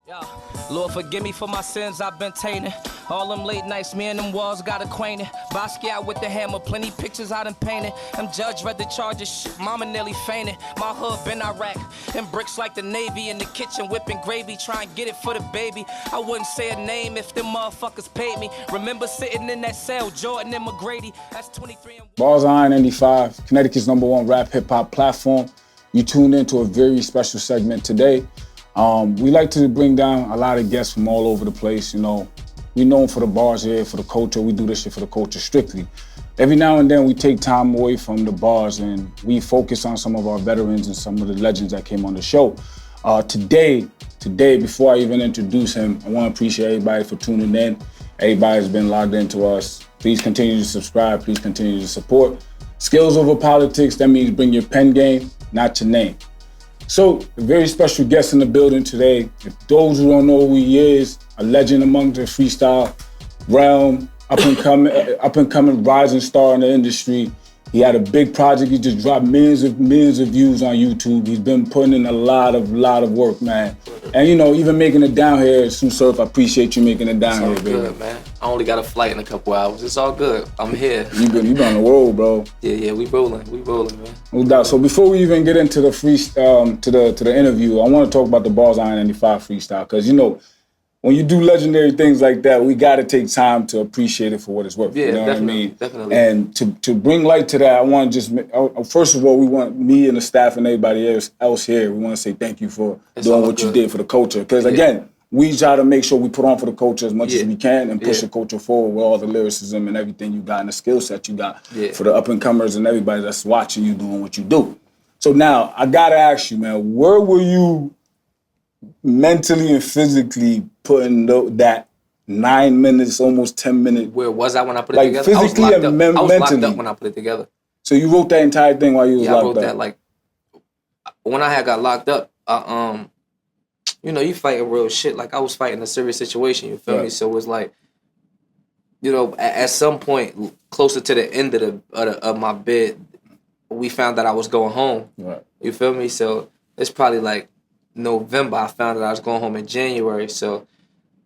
Yeah. Lord, forgive me for my sins I've been tainted. All them late nights, me and them walls got acquainted. Basquiat with the hammer, plenty pictures I done painted. Them judge read the charges, shit, mama nearly fainted. My hood been Iraq, and bricks like the Navy in the kitchen whipping gravy, try and get it for the baby. I wouldn't say a name if them motherfuckers paid me. Remember sitting in that cell, Jordan and McGrady. That's 23 and... Bars on I-95, Connecticut's #1 rap hip-hop platform. You tuned into a very special segment today. We like to bring down a lot of guests from all over the place, you know. We known for the bars here, for the culture. We do this shit for the culture strictly. Every now and then we take time away from the bars and we focus on some of our veterans and some of the legends that came on the show. Today, before I even introduce him, I want to appreciate everybody for tuning in. Everybody's been logged into us. Please continue to subscribe. Please continue to support. Skills over politics, that means bring your pen game, not your name. So, a very special guest in the building today. If those who don't know who he is, a legend among the freestyle realm, up and coming rising star in the industry. He had a big project. He just dropped millions of views on YouTube. He's been putting in a lot of work, man. And you know, even making it down here, Tsu Surf, I appreciate you making it down here, baby. It's all good, man. I only got a flight in a couple hours. It's all good. I'm here. You been on the road, bro. Yeah, we rolling, man. No doubt. So before we even get into the to the interview, I want to talk about the Bars on I-95 freestyle, because you know, when you do legendary things like that, we got to take time to appreciate it for what it's worth. Yeah, you know definitely, what I mean? definitely. And to bring light to that, I want to just, first of all, we want me and the staff and everybody else here, we want to say thank you for doing what you did for the culture. Because again, we try to make sure we put on for the culture as much as we can and push the culture forward with all the lyricism and everything you got and the skill set you got for the up-and-comers and everybody that's watching you doing what you do. So now, I got to ask you, man, where were you mentally and physically putting that 9 minutes, almost 10 minutes? Where was I when I put it together? Physically and mentally. I was locked up when I put it together. So you wrote that entire thing while you was locked up? Yeah, I wrote that like, when I had got locked up, you know, you fighting real shit. Like I was fighting a serious situation, you feel me? So it was like, you know, at some point, closer to the end of my bid, we found that I was going home. Right. You feel me? So it's probably like November. I found that I was going home in January. So,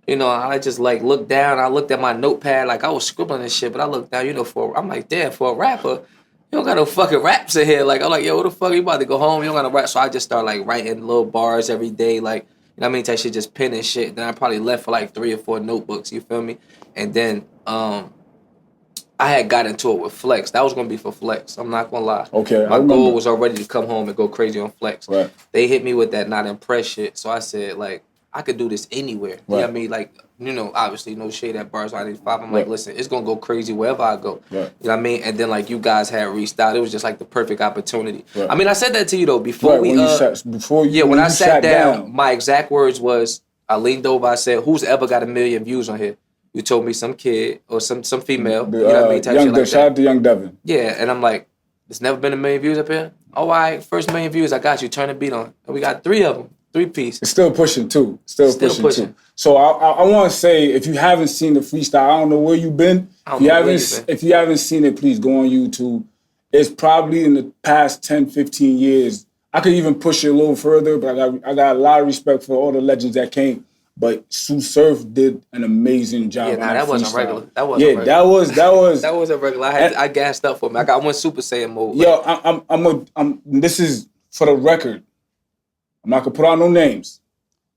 you know, I just like looked down. I looked at my notepad, like I was scribbling and shit. But I looked down, you know, I'm like, damn, for a rapper, you don't got no fucking raps in here. Like I'm like, yo, what the fuck? You about to go home? You don't got no rap. So I just started like writing little bars every day, like, you know what I mean? Type shit, just penning shit. Then I probably left for like 3 or 4 notebooks. You feel me? And then I had got into it with Flex. That was gonna be for Flex. I'm not gonna lie. Okay. My goal was already to come home and go crazy on Flex. Right. They hit me with that not impressed shit. So I said, like, I could do this anywhere. Right. You know what I mean? Like, you know, obviously no shade at Bars on I-95. I'm like, listen, it's gonna go crazy wherever I go. Right. You know what I mean? And then like you guys had reached out. It was just like the perfect opportunity. Right. I mean, I said that to you though before when I sat down, my exact words was, I leaned over, I said, who's ever got 1 million views on here? You told me some kid or some female. You know what I mean? Type shit like shout out to Young Devin. Yeah, and I'm like, there's never been 1 million views up here? Oh, all right, first 1 million views, I got you. Turn the beat on. And we got 3 of them, 3-piece. It's still pushing too. Still pushing too. So I want to say, if you haven't seen the freestyle, I don't know where you've been. If you haven't seen it, please go on YouTube. It's probably in the past 10, 15 years. I could even push it a little further, but I got a lot of respect for all the legends that came. But Tsu Surf did an amazing job. Yeah, that wasn't regular. That wasn't regular. I gassed up for me. I went Super Saiyan mode. Yo, this is for the record. I'm not gonna put out no names.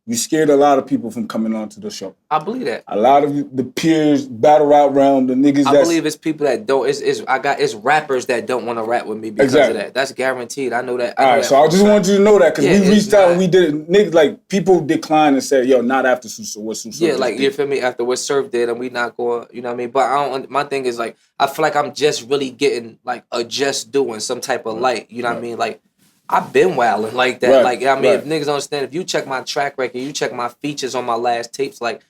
You scared a lot of people from coming on to the show. I believe that. A lot of the peers, battle rap realm, the niggas. I believe it's people that don't. It's rappers that don't want to rap with me because of that. That's guaranteed. I know that. All right, so I just want you to know that because we reached out and we did it. Niggas, like people declined and said, "Yo, not after what Tsu Surf." Yeah, like you feel me? After what Surf did, and we not going. You know what I mean? But I don't. My thing is like I feel like I'm just really getting like just doing some type of light. You know what I mean? Like. I've been wilding like that. Right, like, I mean, if niggas understand, if you check my track record, you check my features on my last tapes, like,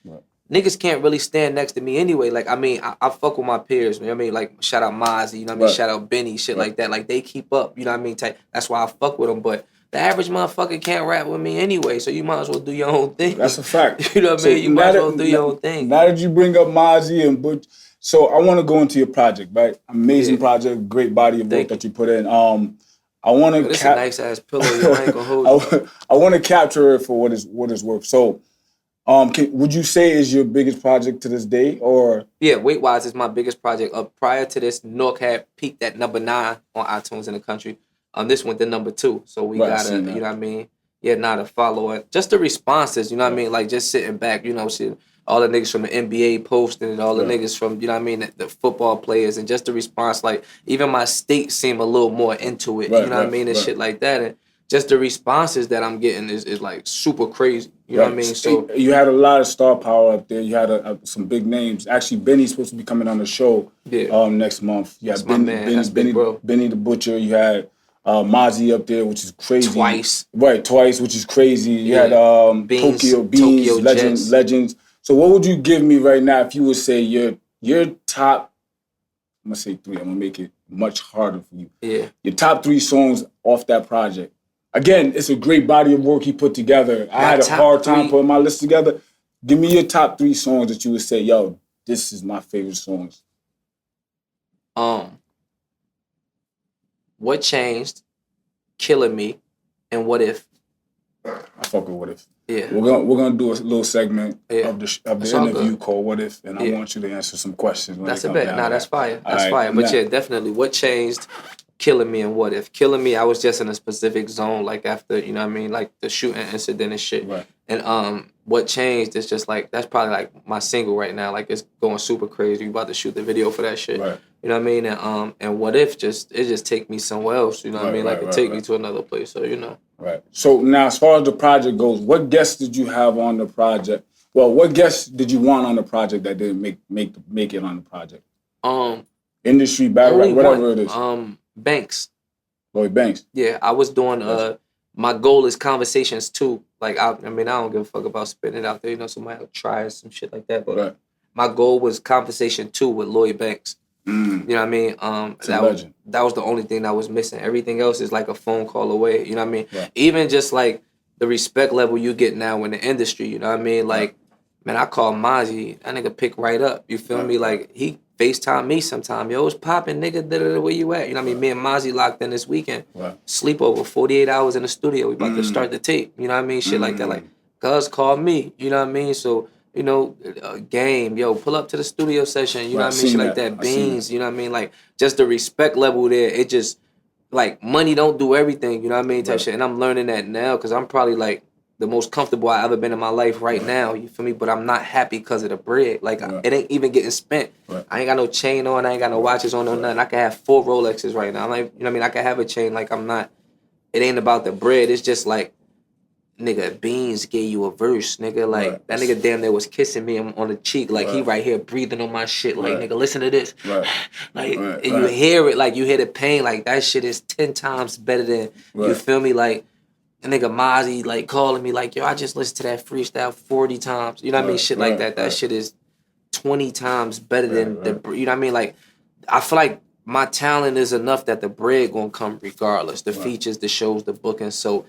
niggas can't really stand next to me anyway. Like, I mean, I fuck with my peers, you know what I mean? Like, shout out Mozzie, you know what I mean? Shout out Benny, shit like that. Like, they keep up, you know what I mean? That's why I fuck with them. But the average motherfucker can't rap with me anyway, so you might as well do your own thing. That's a fact. You know what I mean? You might as well do your own thing. Now that you bring up Mozzie and Butch, so I want to go into your project, right? Amazing project, great body of work that you put in. I want to. This a nice ass pillow. Yo, I ain't gonna hold you. I want to capture it for what it's worth. So, Would you say is your biggest project to this day, or? Yeah, Weight Wise is my biggest project. Prior to this, Nork had peaked at number 9 on iTunes in the country. This went to number 2, so we gotta, you know what I mean? Yeah, not to follow it. Just the responses, you know what I mean? Like just sitting back, you know, shit. All the niggas from the NBA posting and all the niggas from, you know what I mean, the football players, and just the response, like even my state seemed a little more into it, you know what I mean, and shit like that. And just the responses that I'm getting is like super crazy, you know what I mean? So you had a lot of star power up there. You had some big names. Actually, Benny's supposed to be coming on the show next month. Yeah, Benny the Butcher. You had Mozzie up there, which is crazy. Twice, which is crazy. You had Tokyo Legends. So what would you give me right now if you would say your top? I'm gonna say 3. I'm gonna make it much harder for you. Yeah. Your top 3 songs off that project. Again, it's a great body of work he put together. I had a hard time putting my list together. Give me your top 3 songs that you would say, yo, this is my favorite songs. What Changed, Killing Me, and What If. I fuck with What If. Yeah. We're gonna do a little segment of the interview called What If, and I want you to answer some questions. That's a bet. Nah, that's fire. That's fire. But yeah, definitely. What Changed, Killing Me, and What If. Killing Me, I was just in a specific zone, like after, you know what I mean, like the shooting incident and shit. Right. And What Changed is just like, that's probably like my single right now. Like it's going super crazy. We about to shoot the video for that shit. Right. You know what I mean? And What If just take me somewhere else, you know what I mean? Like it take me to another place. So, you know. Right. So now as far as the project goes, what guests did you have on the project? Well, what guests did you want on the project that didn't make it on the project? Industry, battle rap, whatever it is. Banks. Lloyd Banks. Yeah, I was doing my goal is conversations too. Like I mean, I don't give a fuck about spitting it out there, you know, somebody will try some shit like that. But my goal was conversation 2 with Lloyd Banks. You know what I mean? That was the only thing that was missing. Everything else is like a phone call away. You know what I mean? Right. Even just like the respect level you get now in the industry. You know what I mean? Like, man, I call Mozzie, that nigga pick right up. You feel me? Like he FaceTime me sometime. Yo, it's popping, nigga. Where you at? You know what I mean? Me and Mozzie locked in this weekend. Sleepover, 48 hours in the studio. We about to start the tape. You know what I mean? Shit like that. Like, Gus called me. You know what I mean? So. You know, game, yo, pull up to the studio session, you know what I mean? Shit like that, Beans, you know what I mean? Like, just the respect level there, it just, like, money don't do everything, you know what I mean? Type shit. And I'm learning that now because I'm probably, like, the most comfortable I ever been in my life right now, you feel me? But I'm not happy because of the bread. Like, it ain't even getting spent. I ain't got no chain on, I ain't got no watches on, no nothing. I can have 4 Rolexes right now. I'm like, you know what I mean? I can have a chain, like, I'm not, it ain't about the bread. It's just, like, nigga, Beans gave you a verse, nigga. Like, that nigga damn near was kissing me on the cheek. Like, he right here breathing on my shit. Like, nigga, listen to this. Like, and you hear it. Like, you hear the pain. Like, that shit is 10 times better than, you feel me? Like, a nigga Mozzie, like, calling me, like, yo, I just listened to that freestyle 40 times. You know what I mean? Shit like that. That shit is 20 times better than, you know what I mean? Like, I feel like my talent is enough that the bread gonna come regardless. The features, the shows, the booking. So,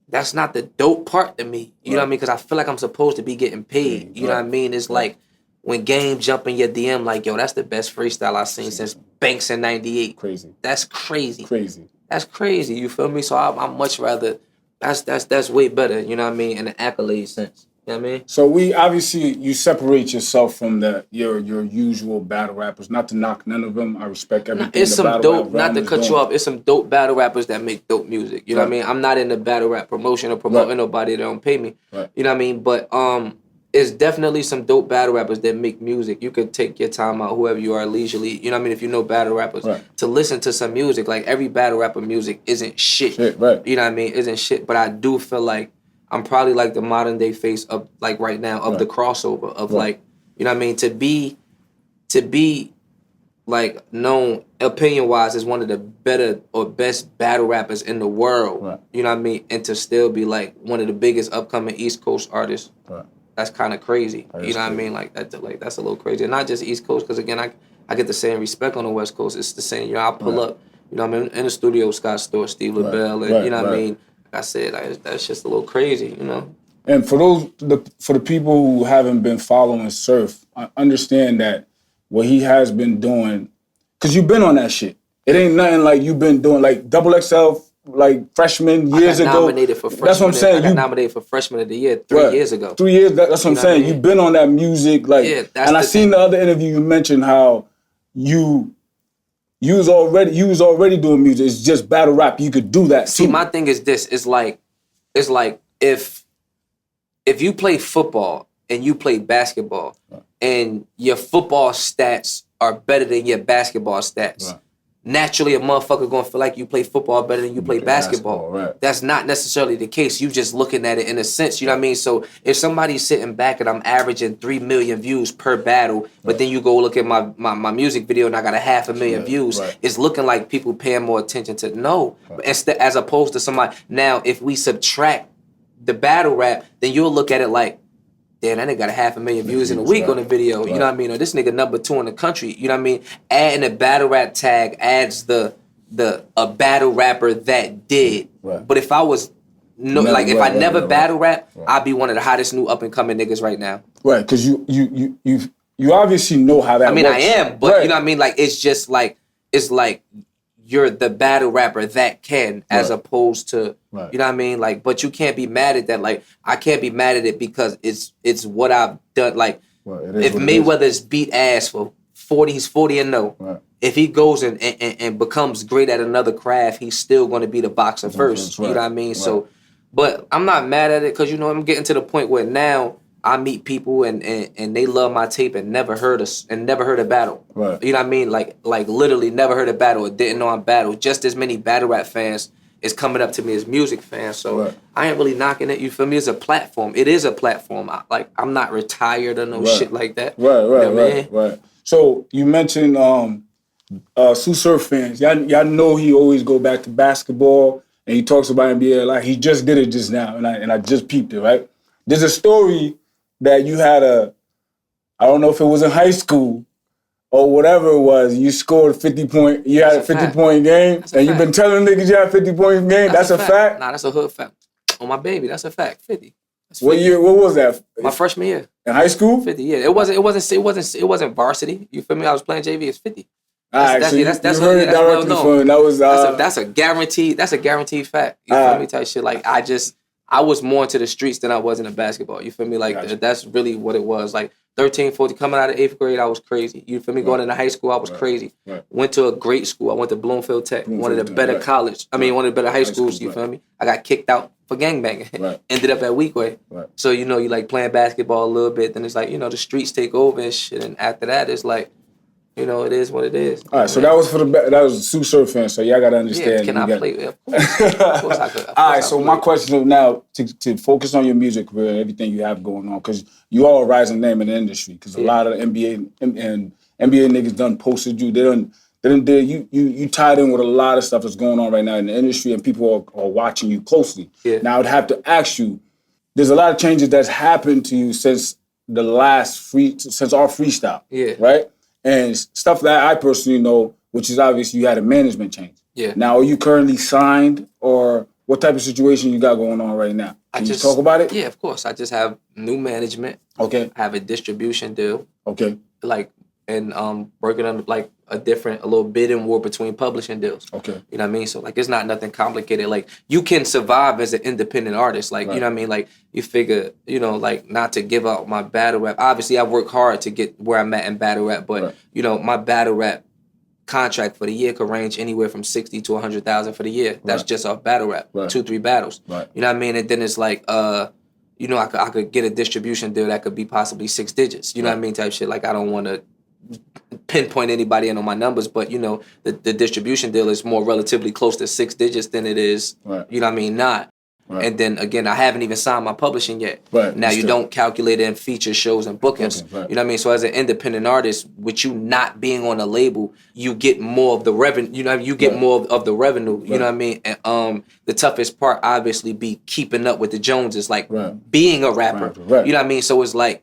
that's not the dope part to me. You know what I mean? Because I feel like I'm supposed to be getting paid. You know what I mean? It's like when Game jump in your DM like, yo, that's the best freestyle I've seen since Banks in 98. Crazy. That's crazy. Crazy. That's crazy. You feel me? So I'm much rather, that's way better, you know what I mean, in the accolade sense. You know what I mean? So we obviously, you separate yourself from your usual battle rappers. Not to knock none of them. I respect everything. It's some dope, not to cut you off, it's some dope battle rappers that make dope music. You know what I mean? I'm not in the battle rap promotion or promoting nobody that don't pay me. You know what I mean? But it's definitely some dope battle rappers that make music. You could take your time out, whoever you are, leisurely. You know what I mean? If you know battle rappers, to listen to some music. Like every battle rapper music isn't shit. You know what I mean? Isn't shit. But I do feel like I'm probably like the modern day face of, like right now, of the crossover of like, you know what I mean? To be like known opinion wise as one of the better or best battle rappers in the world. You know what I mean? And to still be like one of the biggest upcoming East Coast artists. That's kind of crazy. You know what I mean? Like that's a little crazy. And not just East Coast, because again, I get the same respect on the West Coast. It's the same. You know, I pull up, you know what I mean, in the studio, Scott Storch, Steve LaBelle, and you know what I mean? I said, that's just a little crazy, you know. And for the people who haven't been following Surf, I understand that what he has been doing, because you've been on that shit. It ain't nothing like you've been doing, like Double XL like freshman years ago. Nominated for freshman. That's what I'm saying. I got nominated for freshman of the year 3 years ago. 3 years. That's what I'm saying. You've been on that music, like. Yeah, and I seen the other interview you mentioned how you was already doing music. It's just battle rap. You could do that. See, too. my thing is this. It's like if you play football and you play basketball and your football stats are better than your basketball stats, naturally a motherfucker gonna feel like you play football better than you play basketball. That's not necessarily the case. You just looking at it in a sense, you know what I mean? So if somebody's sitting back and I'm averaging 3 million views per battle, but then you go look at my music video and I got 500,000 views, it's looking like people paying more attention to as opposed to somebody. Now, if we subtract the battle rap, then you'll look at it like, damn, that nigga got 500,000 views in a week on the video. You know what I mean? Or this nigga number 2 in the country. You know what I mean? Adding a battle rap tag adds a battle rapper that did. But if I was if I never battle rap, I'd be one of the hottest new up and coming niggas right now. Right, because you obviously know how that. I mean, works. I am, but you know what I mean? Like it's just like you're the battle rapper that can, as opposed to, you know what I mean? Like, but you can't be mad at that. Like, I can't be mad at it because it's what I've done. Like, if Mayweather's beat ass for 40, he's 40-0. If he goes and becomes great at another craft, he's still going to be the boxer first. You know what I mean? So, but I'm not mad at it because, you know, I'm getting to the point where now I meet people and they love my tape and never heard a battle. You know what I mean? Like literally never heard a battle or didn't know I'm battle. Just as many battle rap fans is coming up to me as music fans. So I ain't really knocking it. You feel me? It's a platform. It is a platform. I'm not retired or no shit like that. Right. So you mentioned Tsu Surf fans. Y'all know he always go back to basketball and he talks about NBA. Like he just did it just now and I just peeped it, right? There's a story that you had I don't know if it was in high school or whatever it was, you scored 50 point, you had a 50-point game, and you've been telling niggas you had a 50-point game. That's a fact? Nah, that's a hood fact. On my baby, that's a fact. 50. That's 50. What year? What was that? My freshman year. In high school? 50. Yeah, it wasn't varsity. You feel me? I was playing JV. It's 50. That's heard it directly from him. That was that's a guaranteed. That's a guaranteed fact. You feel me? Type shit. Like I was more into the streets than I was in the basketball. You feel me? Like that's really what it was. Like 13, 14, coming out of 8th grade, I was crazy. You feel me? Going into high school, I was crazy. Went to a great school. I went to Bloomfield Tech, one of the better college. I mean, one of the better high schools. You feel me? I got kicked out for gangbanging. Ended up at Weekway. So you know, you like playing basketball a little bit. Then it's like, you know, the streets take over and shit. And after that, it's like, you know, it is what it is. All right, so that was that was Tsu Surf fans, so y'all got to understand. Yeah, can I play? Of course I could. All right, so my question is now to focus on your music career and everything you have going on, because you are a rising name in the industry, because a lot of the NBA and NBA niggas done posted you. You tied in with a lot of stuff that's going on right now in the industry, and people are watching you closely. Now, I'd have to ask you, there's a lot of changes that's happened to you since our freestyle, right? And stuff that I personally know, which is obvious, you had a management change. Now, are you currently signed, or what type of situation you got going on right now? Can you talk about it? Yeah, of course. I just have new management. Okay. I have a distribution deal. Okay. And working on like a little bidding war between publishing deals. Okay. You know what I mean? So like it's not nothing complicated. Like you can survive as an independent artist. Like, you know what I mean? Like you figure, you know, like not to give up my battle rap. Obviously I work hard to get where I'm at in battle rap, but you know, my battle rap contract for the year could range anywhere from 60 to 100,000 for the year. That's just off battle rap. 2-3 battles. You know what I mean? And then it's like you know, I could get a distribution deal that could be possibly 6 digits. You know what I mean? Type shit. Like I don't want to pinpoint anybody in on my numbers, but you know, the distribution deal is more relatively close to 6 digits than it is, you know what I mean, not. And then again, I haven't even signed my publishing yet. Now you don't calculate it in feature shows and bookings. You know what I mean? So as an independent artist, with you not being on a label, you get more of the revenue. You know, you get more of the revenue. You know what I mean? And the toughest part, obviously, be keeping up with the Joneses, like being a rapper. You know what I mean? So it's like,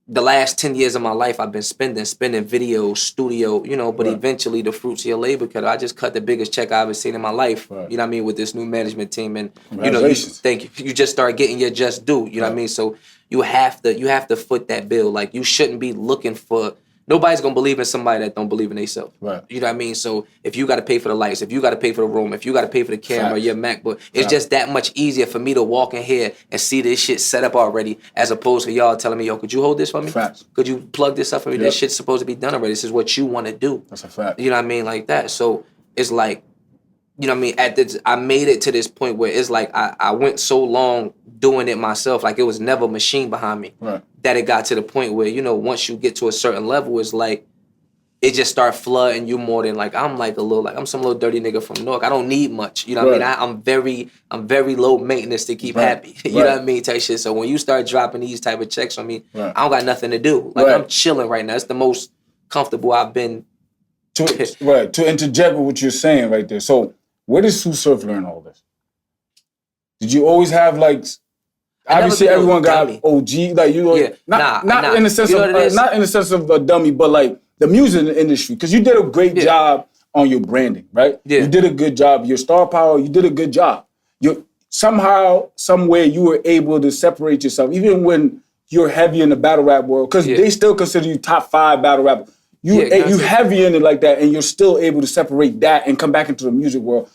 the last 10 years of my life, I've been spending videos, studio, you know, but eventually the fruits of your labor cut. I just cut the biggest check I've ever seen in my life, you know what I mean, with this new management team. And, you know, thank you. You just start getting your just due, you know what I mean? So you have to foot that bill. Like, you shouldn't be looking for nobody's gonna believe in somebody that don't believe in themselves. Right. You know what I mean? So if you got to pay for the lights, if you got to pay for the room, if you got to pay for the camera, your MacBook, it's just that much easier for me to walk in here and see this shit set up already, as opposed to y'all telling me, yo, could you hold this for me? Facts. Could you plug this up for me? This shit's supposed to be done already. This is what you want to do. That's a fact. You know what I mean? Like that. So it's like, you know what I mean? I made it to this point where it's like I went so long doing it myself, like it was never a machine behind me. Right. That it got to the point where, you know, once you get to a certain level, it's like it just start flooding you more than like I'm some little dirty nigga from Newark. I don't need much. You know what I mean? I'm very low maintenance to keep happy. You know what I mean? Type shit. So when you start dropping these type of checks on me, I don't got nothing to do. Like I'm chilling right now. It's the most comfortable I've been. To interject with what you're saying right there. So where did Tsu Surf learn all this? Did you always have like? Obviously, everyone got OG. Like you, not in the sense of not in the sense of a dummy, but like the music industry, because you did a great job on your branding, right? Yeah. You did a good job. Your star power, you did a good job. You somehow, some way, you were able to separate yourself, even when you're heavy in the battle rap world, because they still consider you top 5 battle rapper. You heavy in it like that, and you're still able to separate that and come back into the music world.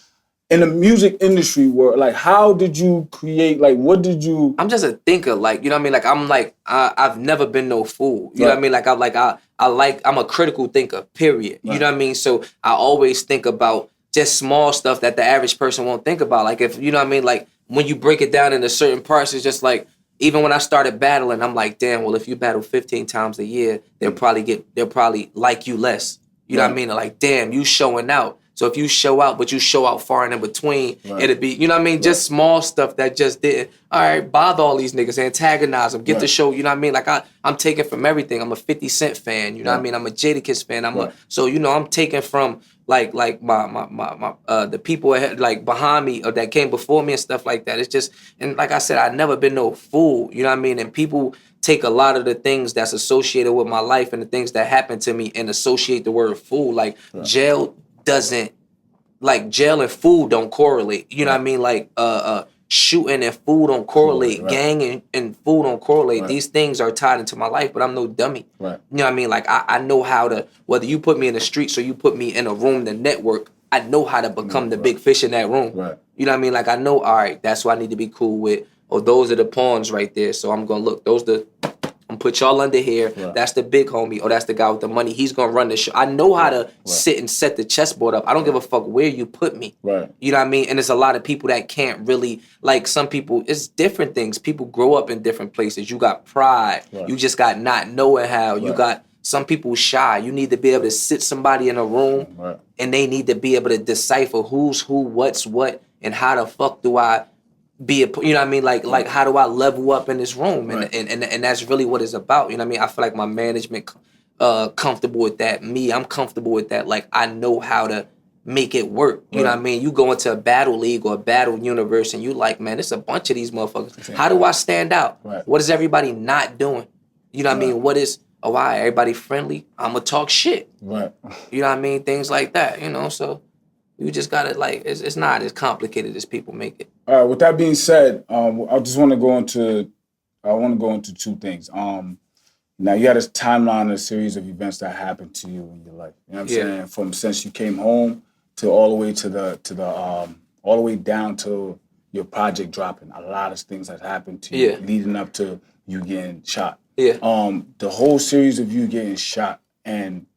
In the music industry world, like, how did you create, like, what did you... I'm just a thinker, like, you know what I mean? I've never been no fool. You know what I mean? I'm a critical thinker, period. You know what I mean? So I always think about just small stuff that the average person won't think about. Like, if, you know what I mean? Like, when you break it down into certain parts, it's just like, even when I started battling, I'm like, damn, well, if you battle 15 times a year, they'll probably like you less. You know what I mean? Like, damn, you showing out. So if you show out, but you show out far and in between, it'd be, you know what I mean? Just small stuff that just didn't, all right, bother all these niggas, antagonize them, get the show, you know what I mean? Like I'm taking from everything. I'm a 50 Cent fan, you know what I mean? I'm a Jadakiss fan. So, you know, I'm taking from like my the people ahead, like behind me or that came before me and stuff like that. It's just, and like I said, I've never been no fool, you know what I mean? And people take a lot of the things that's associated with my life and the things that happened to me and associate the word fool. Like jail and food don't correlate. You know what I mean? Like shooting and food don't correlate. Gang and food don't correlate. These things are tied into my life, but I'm no dummy. You know what I mean? Like I know how to, whether you put me in the streets or you put me in a room to network, I know how to become the big fish in that room. You know what I mean? Like I know, all right, that's what I need to be cool with. Or those are the pawns right there. So I'm gonna look, I'm gonna put y'all under here. That's the big homie. Or that's the guy with the money. He's gonna run the show. I know how to sit and set the chessboard up. I don't give a fuck where you put me. You know what I mean? And there's a lot of people that can't really, like some people, it's different things. People grow up in different places. You got pride. You just got not knowing how. You got some people shy. You need to be able to sit somebody in a room and they need to be able to decipher who's who, what's what, and how the fuck do I be a, you know what I mean? Like how do I level up in this room? And that's really what it's about. You know what I mean? I feel like my management comfortable with that. Me, I'm comfortable with that. Like I know how to make it work. You know what I mean? You go into a battle league or a battle universe and you like, man, it's a bunch of these motherfuckers. How do I stand out? What is everybody not doing? You know what I mean? What is, oh, why everybody friendly? I'm gonna talk shit. You know what I mean? Things like that, you know? So you just gotta, like, it's not as complicated as people make it. All right, with that being said, I just want to go into two things. Now you had a timeline, a series of events that happened to you in your life. You know what I'm saying? From since you came home to all the way to all the way down to your project dropping. A lot of things that happened to you leading up to you getting shot. The whole series of you getting shot, and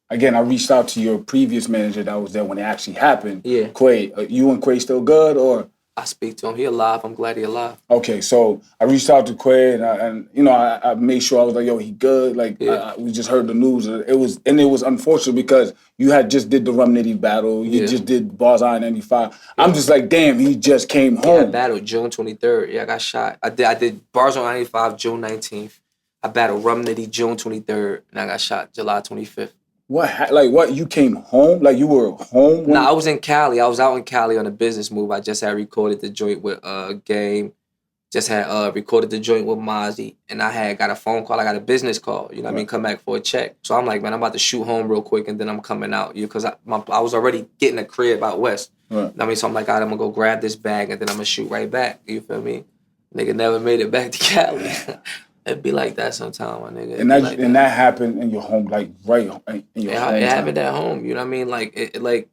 again, I reached out to your previous manager that was there when it actually happened. Quay, you and Quay still good, or? I speak to him. He alive. I'm glad he alive. Okay, so I reached out to Quay, and you know, I made sure I was like, yo, he good. Like we just heard the news. It was unfortunate because you had just did the Rum Nitty battle. You just did Bars I-95. I'm just like, damn, he just came home. I battled June 23rd. Yeah, I got shot. I did Bars on I-95 June 19th. I battled Rum Nitty June 23rd, and I got shot July 25th. What? You came home? Like you were home? I was in Cali. I was out in Cali on a business move. I just had recorded the joint with Game. Just had recorded the joint with Mozzie. And I had got a phone call. I got a business call. You know what I mean? Come back for a check. So I'm like, man, I'm about to shoot home real quick and then I'm coming out. Because I was already getting a crib out west. You know what I mean? So I'm like, all right, I'm going to go grab this bag and then I'm going to shoot right back. You feel me? Nigga never made it back to Cali. It be like that sometimes, my nigga. And that happened in your home, like right in your home. It happened at home. You know what I mean? Like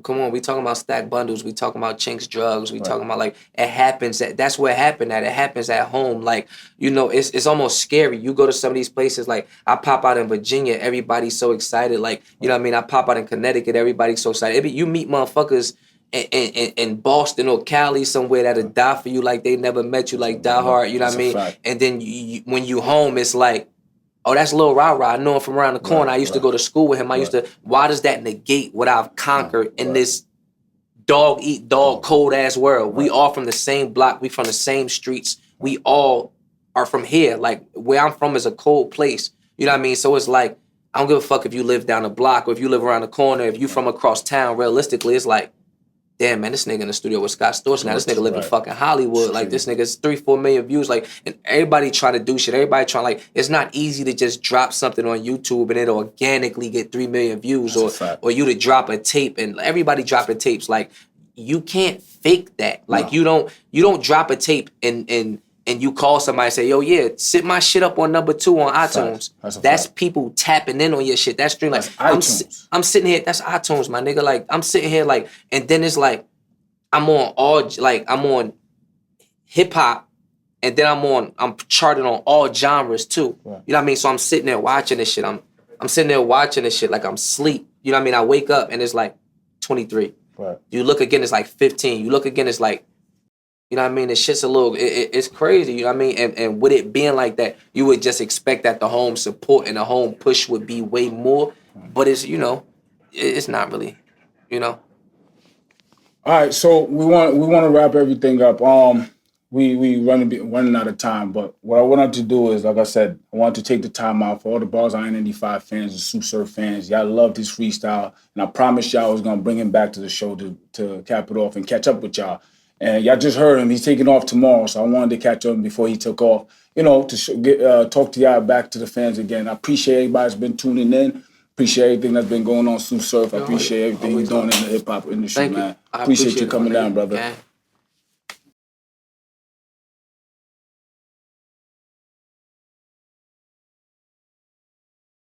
come on, we talking about stack bundles. We talking about Chinks drugs. We talking about like it happens. That's where it happened at. It happens at home. Like it's almost scary. You go to some of these places. Like I pop out in Virginia, everybody's so excited. Like you know what I mean? I pop out in Connecticut, everybody's so excited. You meet motherfuckers in Boston or Cali somewhere that'll die for you like they never met you, like die hard. You know what I mean? And then when you home, it's like, oh, that's Lil Rah-Rah. I know him from around the corner. I used to go to school with him. I used to. Why does that negate what I've conquered in this dog eat dog cold ass world? We all from the same block. We from the same streets. We all are from here. Like where I'm from is a cold place. You know what I mean? So it's like I don't give a fuck if you live down the block or if you live around the corner. If you from across town, realistically, it's like, damn, man, this nigga in the studio with Scott Storch now. This nigga live in fucking Hollywood. Like, this nigga's 3-4 million views. Like, and everybody trying to do shit. Everybody trying, like, it's not easy to just drop something on YouTube and it organically get 3 million views or you to drop a tape and everybody dropping tapes. Like, you can't fake that. Like, you don't drop a tape and you call somebody and say, yo, yeah, sit my shit up on #2 on iTunes. That's people tapping in on your shit. That's stream. Like, I'm sitting here. That's iTunes, my nigga. Like, I'm sitting here, like, and then it's like, I'm on hip hop, and then I'm charted on all genres too. You know what I mean? So I'm sitting there watching this shit. I'm sitting there watching this shit like I'm asleep. You know what I mean? I wake up and it's like 23. You look again, it's like 15. You look again, it's like, you know what I mean? The shit's a little, it's crazy, you know what I mean? And with it being like that, you would just expect that the home support and the home push would be way more. But it's, it's not really, All right, so we want to wrap everything up. We running out of time, but what I wanted to do is, like I said, I want to take the time out for all the Bars I-95 fans and Tsu Surf fans. Y'all love this freestyle, and I promised y'all I was gonna bring him back to the show to cap it off and catch up with y'all. And y'all just heard him. He's taking off tomorrow, so I wanted to catch up before he took off. To talk to y'all, back to the fans again. I appreciate everybody's been tuning in. Appreciate everything that's been going on, Tsu Surf. I appreciate everything you're doing in the hip hop industry, man. I appreciate you coming down, brother.